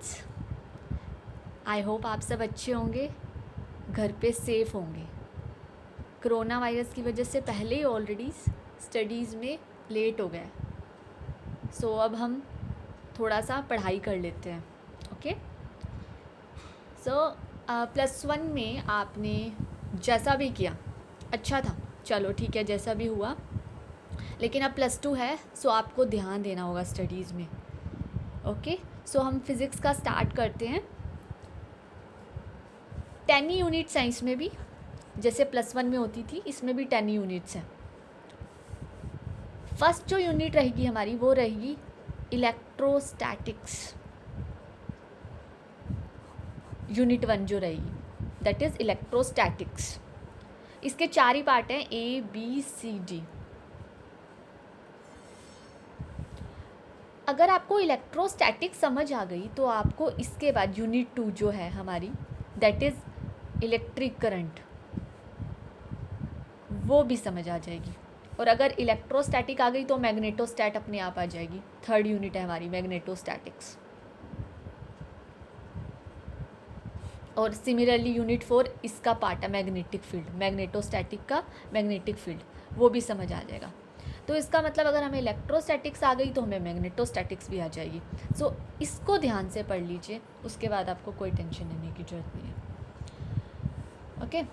Students, I hope आप सब अच्छे होंगे, घर पे सेफ़ होंगे। कोरोना वायरस की वजह से पहले ही ऑलरेडी स्टडीज़ में लेट हो गए, सो अब हम थोड़ा सा पढ़ाई कर लेते हैं। ओके, सो +1 में आपने जैसा भी किया अच्छा था, चलो ठीक है, जैसा भी हुआ। लेकिन अब +2 है, सो आपको ध्यान देना होगा स्टडीज़ में। ओके, सो हम फिज़िक्स का स्टार्ट करते हैं। 10 यूनिट साइंस में भी जैसे +1 में होती थी, इसमें भी 10 यूनिट्स हैं। फर्स्ट जो यूनिट रहेगी हमारी वो रहेगी इलेक्ट्रोस्टैटिक्स। यूनिट 1 जो रहेगी दैट इज़ इलेक्ट्रोस्टैटिक्स। इसके 4 ही पार्ट हैं, ABCD। अगर आपको इलेक्ट्रोस्टैटिक्स समझ आ गई तो आपको इसके बाद यूनिट 2 जो है हमारी दैट इज़ इलेक्ट्रिक करंट, वो भी समझ आ जाएगी। और अगर इलेक्ट्रोस्टैटिक आ गई तो मैग्नेटोस्टैट अपने आप आ जाएगी। 3rd यूनिट है हमारी मैग्नेटोस्टैटिक्स। और सिमिलरली यूनिट 4 इसका पार्ट है मैग्नेटिक फील्ड, मैग्नेटोस्टैटिक का मैग्नेटिक फील्ड, वो भी समझ आ जाएगा। तो इसका मतलब अगर हमें इलेक्ट्रोस्टैटिक्स आ गई तो हमें मैग्नेटोस्टैटिक्स भी आ जाएगी। सो इसको ध्यान से पढ़ लीजिए, उसके बाद आपको कोई टेंशन लेने की ज़रूरत नहीं है। ओके,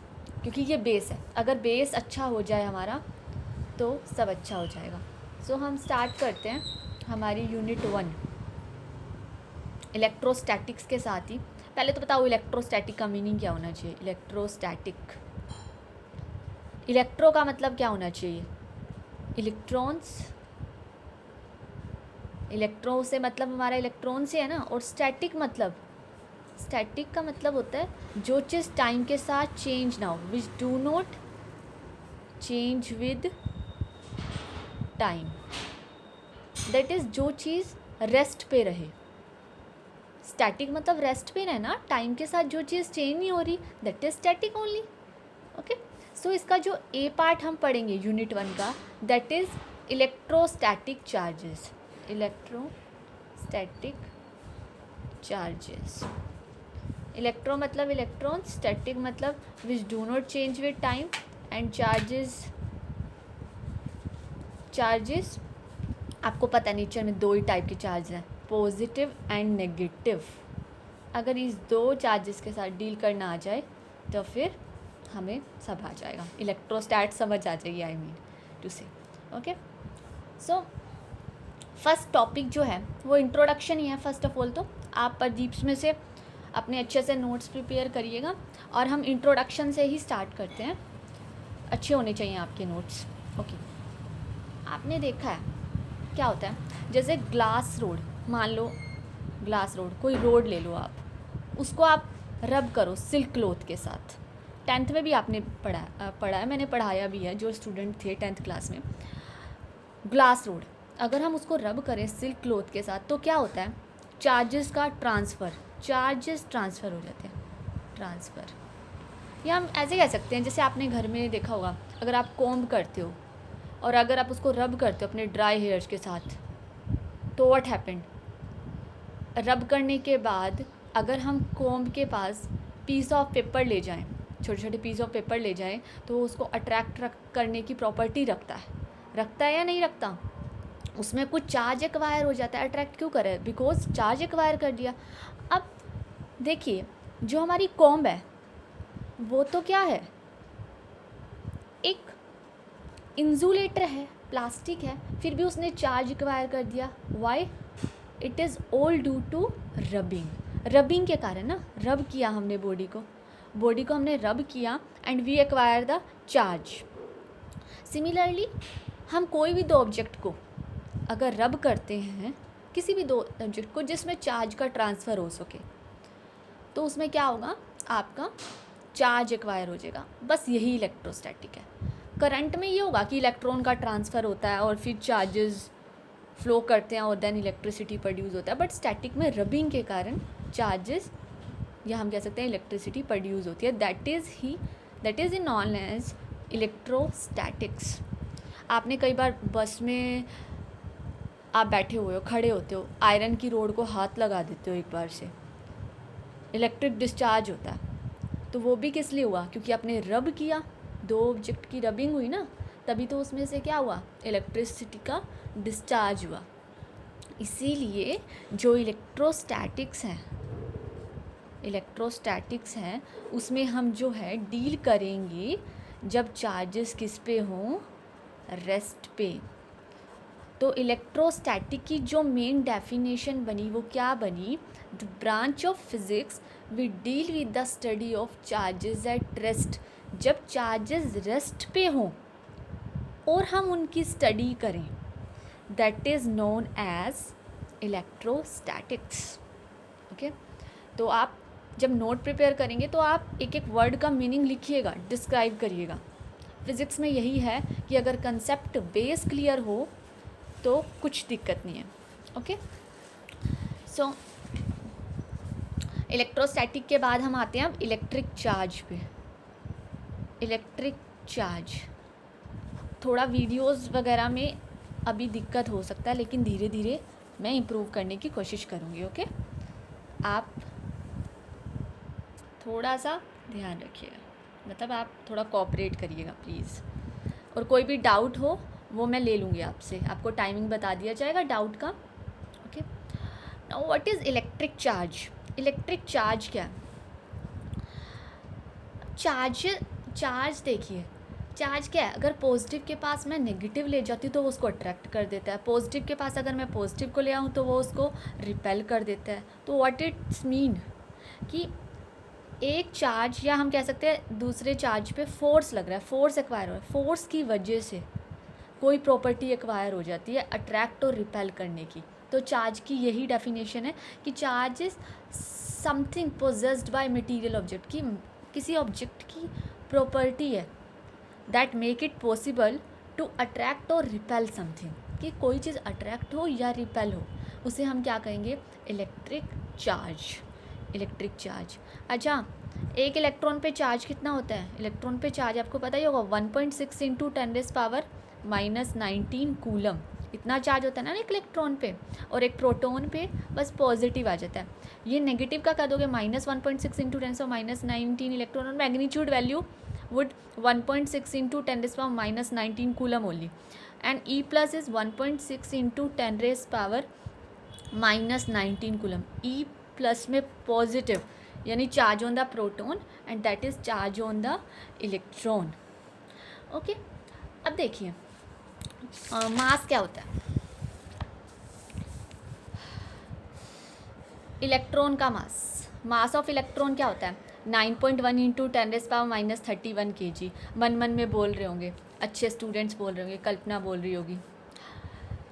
क्योंकि ये बेस है, अगर बेस अच्छा हो जाए हमारा तो सब अच्छा हो जाएगा। सो हम स्टार्ट करते हैं हमारी यूनिट 1 इलेक्ट्रोस्टैटिक्स के साथ ही। पहले तो बताओ इलेक्ट्रोस्टैटिक का मीनिंग क्या होना चाहिए। इलेक्ट्रोस्टैटिक, इलेक्ट्रो का मतलब क्या होना चाहिए, इलेक्ट्रॉन्स। इलेक्ट्रो से मतलब हमारा इलेक्ट्रॉन से है ना। और स्टैटिक मतलब, स्टैटिक का मतलब होता है जो चीज़ टाइम के साथ चेंज ना हो, विच do not change with time, that is जो चीज़ रेस्ट पे रहे। स्टैटिक मतलब रेस्ट पे रहना, टाइम के साथ जो चीज़ चेंज नहीं हो रही, that is static only. Okay, so इसका जो ए पार्ट हम पढ़ेंगे यूनिट 1 का that is electrostatic charges. Electrostatic charges, electro मतलब इलेक्ट्रॉन, स्टैटिक मतलब which do not change with time, and charges आपको पता है नेचर में 2 ही टाइप के चार्ज हैं, पॉजिटिव एंड नेगेटिव। अगर इस 2 चार्जेस के साथ डील करना आ जाए तो फिर हमें सब आ जाएगा, इलेक्ट्रोस्टैट समझ आ जाएगी, आई मीन टू से। ओके, सो फर्स्ट टॉपिक जो है वो इंट्रोडक्शन ही है फर्स्ट ऑफ ऑल। तो आप प्रदीप्स में से अपने अच्छे से नोट्स प्रिपेयर करिएगा और हम इंट्रोडक्शन से ही स्टार्ट करते हैं। अच्छे होने चाहिए आपके नोट्स। ओके, आपने देखा है क्या होता है, जैसे ग्लास रोड, मान लो ग्लास रोड, कोई रोड ले लो आप, उसको आप रब करो सिल्क क्लॉथ के साथ। 10th में भी आपने पढ़ा है, मैंने पढ़ाया भी है जो स्टूडेंट थे 10th क्लास में। ग्लास रोड अगर हम उसको रब करें सिल्क क्लॉथ के साथ तो क्या होता है, चार्जेस का ट्रांसफ़र, चार्जेस ट्रांसफ़र हो जाते हैं, ट्रांसफ़र। या हम ऐसे कह सकते हैं, जैसे आपने घर में देखा होगा, अगर आप कॉम्ब करते हो और अगर आप उसको रब करते हो अपने ड्राई हेयर्स के साथ तो व्हाट हैपेंड, रब करने के बाद अगर हम कॉम्ब के पास पीस ऑफ पेपर ले जाएं, छोटे छोटे पीस ऑफ पेपर ले जाएं, तो वो उसको अट्रैक्ट करने की प्रॉपर्टी रखता है या नहीं रखता। उसमें कुछ चार्ज एक्वायर हो जाता है, अट्रैक्ट क्यों करे, बिकॉज चार्ज एक्वायर कर दिया। अब देखिए जो हमारी कॉम्ब है वो तो क्या है, एक इंसुलेटर है, प्लास्टिक है, फिर भी उसने चार्ज एक्वायर कर दिया। Why, it is all due to rubbing, rubbing के कारण ना, रब किया हमने बॉडी को हमने रब किया and we acquire the charge. Similarly हम कोई भी 2 ऑब्जेक्ट को अगर रब करते हैं, किसी भी 2 ऑब्जेक्ट को जिसमें चार्ज का ट्रांसफ़र हो सके, तो उसमें क्या होगा, आपका चार्ज एक्वायर हो जाएगा। बस यही इलेक्ट्रोस्टैटिक है। करंट में ये होगा कि इलेक्ट्रॉन का ट्रांसफ़र होता है और फिर चार्जेस फ्लो करते हैं और देन इलेक्ट्रिसिटी प्रोड्यूस होता है। बट स्टैटिक में रबिंग के कारण चार्जेस, या हम कह सकते हैं इलेक्ट्रिसिटी प्रोड्यूस होती है। That is known as electrostatics. आपने कई बार बस में आप बैठे हुए हो, खड़े होते हो, आयरन की रोड को हाथ लगा देते हो एक बार से, इलेक्ट्रिक डिस्चार्ज होता है। तो वो भी किस लिए हुआ? क्योंकि आपने रब किया, दो ऑब्जेक्ट की रबिंग हुई ना, तभी तो उसमें से क्या हुआ? इलेक्ट्रिसिटी का डिस्चार्ज हुआ। इसीलिए जो इलेक्ट्रोस्टैटिक्स हैं उसमें हम जो है डील करेंगे जब चार्जेस किस पे हों? रेस्ट पे। तो इलेक्ट्रोस्टैटिक की जो मेन डेफिनेशन बनी वो क्या बनी? The branch of physics we deal with the study of charges at rest. जब चार्जेस रेस्ट पे हों और हम उनकी स्टडी करें, that is known as electrostatics. Okay, तो आप जब नोट प्रिपेयर करेंगे तो आप एक एक वर्ड का मीनिंग लिखिएगा, डिस्क्राइब करिएगा। फिज़िक्स में यही है कि अगर कंसेप्ट बेस क्लियर हो तो कुछ दिक्कत नहीं है। ओके, सो इलेक्ट्रोस्टैटिक के बाद हम आते हैं अब इलेक्ट्रिक चार्ज पे। इलेक्ट्रिक चार्ज थोड़ा वीडियोस वगैरह में अभी दिक्कत हो सकता है, लेकिन धीरे धीरे मैं इम्प्रूव करने की कोशिश करूँगी। ओके, आप थोड़ा सा ध्यान रखिएगा, मतलब आप थोड़ा कोऑपरेट करिएगा प्लीज़। और कोई भी डाउट हो वो मैं ले लूँगी आपसे, आपको टाइमिंग बता दिया जाएगा डाउट का। Okay, now what is electric charge? Electric charge क्या है? चार्ज देखिए, चार्ज क्या है? अगर पॉजिटिव के पास मैं नेगेटिव ले जाती हूँ तो वो उसको अट्रैक्ट कर देता है, पॉजिटिव के पास अगर मैं पॉजिटिव को ले आऊँ तो वो उसको रिपेल कर देता है। तो व्हाट इट्स मीन कि एक चार्ज, या हम कह सकते हैं दूसरे चार्ज पे फोर्स लग रहा है, फोर्स एक्वायर हो रहा है, फोर्स की वजह से कोई प्रॉपर्टी एक्वायर हो जाती है अट्रैक्ट और रिपेल करने की। तो चार्ज की यही डेफिनेशन है कि charge is something possessed by material object, की किसी ऑब्जेक्ट की प्रॉपर्टी है that make it possible to attract और रिपेल समथिंग, कि कोई चीज़ अट्रैक्ट हो या रिपेल हो, उसे हम क्या कहेंगे? Electric charge. Electric charge. अच्छा, एक इलेक्ट्रॉन पे चार्ज कितना होता है? इलेक्ट्रॉन पे चार्ज आपको पता ही होगा 1.6 इंटू 10⁻⁻19 कूलम, इतना चार्ज होता है ना एक इलेक्ट्रॉन पे। और एक प्रोटॉन पे बस पॉजिटिव आ जाता है। ये नेगेटिव का कर दोगे -1.6 इंटू 10⁻19 इलेक्ट्रॉन, और magnitude value would 1.6 into 10⁻19 coulomb only, and E plus is 1.6 into 10⁻19 coulomb. E plus में पॉजिटिव यानी charge on the proton and that is charge on the electron. Okay, अब देखिए मास क्या होता है? इलेक्ट्रॉन का मास ऑफ इलेक्ट्रॉन क्या होता है? 9.1 इंटू 10⁻31 kg। मन में बोल रहे होंगे, अच्छे स्टूडेंट्स बोल रहे होंगे, कल्पना बोल रही होगी,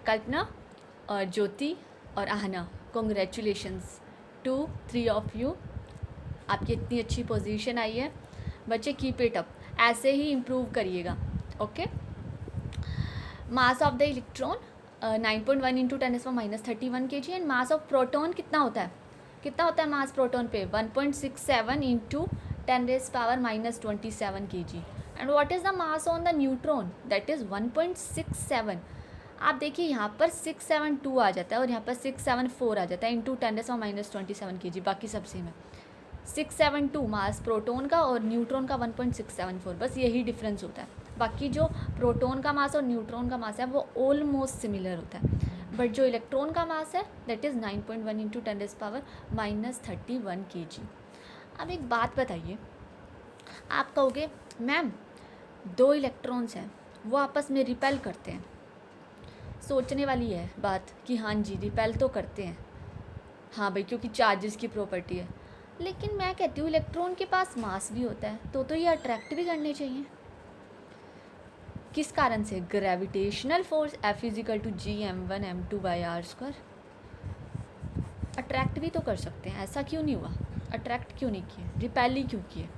कल्पना और ज्योति और Aahna, congratulations to 3 of you, आपकी इतनी अच्छी पोजीशन आई है। बच्चे कीप इट अप, ऐसे ही इम्प्रूव करिएगा। Okay, mass of the electron 9.1 into 10⁻31 kg, and mass of proton कितना होता है? कितना होता है मास प्रोटॉन पे? 1.67 into 10⁻27 kg। And what is the mass on the neutron? That is 1.67। आप देखिए यहाँ पर 672 आ जाता है और यहाँ पर 674 आ जाता है इंटू 10⁻27 kg, बाकी सब सेम है। 672 मास प्रोटॉन का और न्यूट्रॉन का 1.674, बस यही डिफरेंस होता है। बाकी जो प्रोटॉन का मास और न्यूट्रॉन का मास है वो ऑलमोस्ट सिमिलर होता है, बट जो इलेक्ट्रॉन का मास है दैट इज़ 9.1 इंटू 10⁻31 kg। अब एक बात बताइए, आप कहोगे मैम 2 इलेक्ट्रॉन्स हैं वो आपस में रिपेल करते हैं। सोचने वाली है बात कि हाँ जी रिपेल तो करते हैं, हाँ भाई क्योंकि चार्जेस की प्रॉपर्टी है। लेकिन मैं कहती हूँ इलेक्ट्रॉन के पास मास भी होता है तो ये अट्रैक्ट भी करने चाहिए। किस कारण से? Gravitational force F = Gm1m2/r²। Attract भी तो कर सकते हैं, ऐसा क्यों नहीं हुआ? अट्रैक्ट क्यों नहीं किए, रिपेल ही क्यों किए?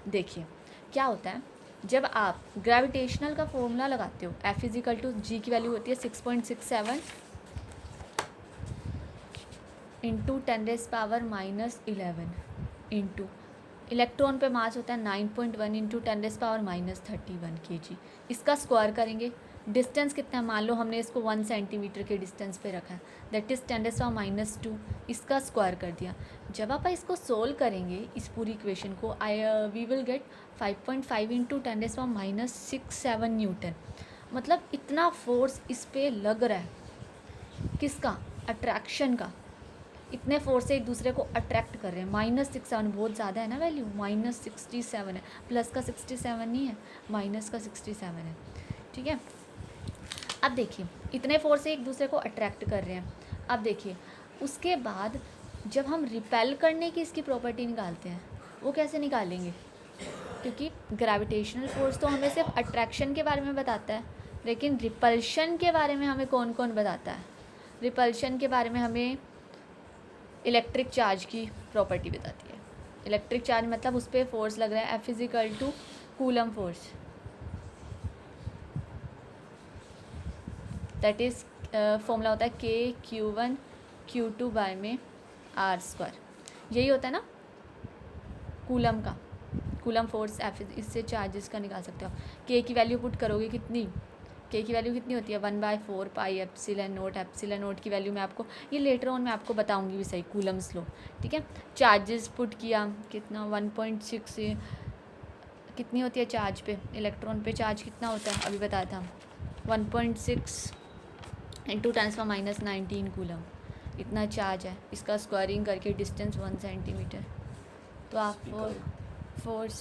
देखिए क्या होता है, जब आप ग्रेविटेशनल का फॉर्मूला लगाते हो F = G की वैल्यू होती है 6.67 इंटू 10⁻11 इंटू इलेक्ट्रॉन पे मास होता है 9.1 इंटू 10⁻31 kg। इसका स्क्वायर करेंगे डिस्टेंस कितना है, मान लो हमने इसको 1 सेंटीमीटर के डिस्टेंस पे रखा है, दैट इज़ 10⁻², इसका स्क्वायर कर दिया। जब आप इसको सोल्व करेंगे इस पूरी इक्वेशन को, we will get 5.5 into 10⁻�67 newton. मतलब इतना फोर्स इस पे लग रहा है, किसका, अट्रैक्शन का। इतने फोर्स से एक दूसरे को अट्रैक्ट कर रहे हैं। -67 बहुत ज़्यादा है ना वैल्यू, -67 है, प्लस का 67 नहीं है, माइनस का 67 है, ठीक है। अब देखिए इतने फोर्स से एक दूसरे को अट्रैक्ट कर रहे हैं। अब देखिए उसके बाद जब हम रिपेल करने की इसकी प्रॉपर्टी निकालते हैं, वो कैसे निकालेंगे, क्योंकि ग्रेविटेशनल फोर्स तो हमें सिर्फ अट्रैक्शन के बारे में बताता है, लेकिन रिपल्शन के बारे में हमें कौन कौन बताता है। रिपल्शन के बारे में हमें इलेक्ट्रिक चार्ज की प्रॉपर्टी बताती है। इलेक्ट्रिक चार्ज मतलब उस पर फोर्स लग रहा है, F = coulomb force, that is formula होता है K/Q1 Q2 बाय में R²। यही होता है ना कूलम का, कूलम फोर्स F, इससे चार्जेस का निकाल सकते हो। K की वैल्यू पुट करोगे कितनी, K की वैल्यू कितनी होती है 1/4 पाई एप्सिलॉन नोट की वैल्यू मैं आपको, ये लेटर ऑन मैं आपको बताऊंगी भी सही, कूलम्स लॉ, ठीक है। चार्जेस पुट किया कितना 1.6, कितनी होती है चार्ज पे, इलेक्ट्रॉन पे चार्ज कितना होता है अभी बताया था, 1.6 इंटू 10⁻⁹ कूलम, इतना चार्ज है। इसका स्क्वायरिंग करके डिस्टेंस 1 सेंटीमीटर, तो आप फोर्स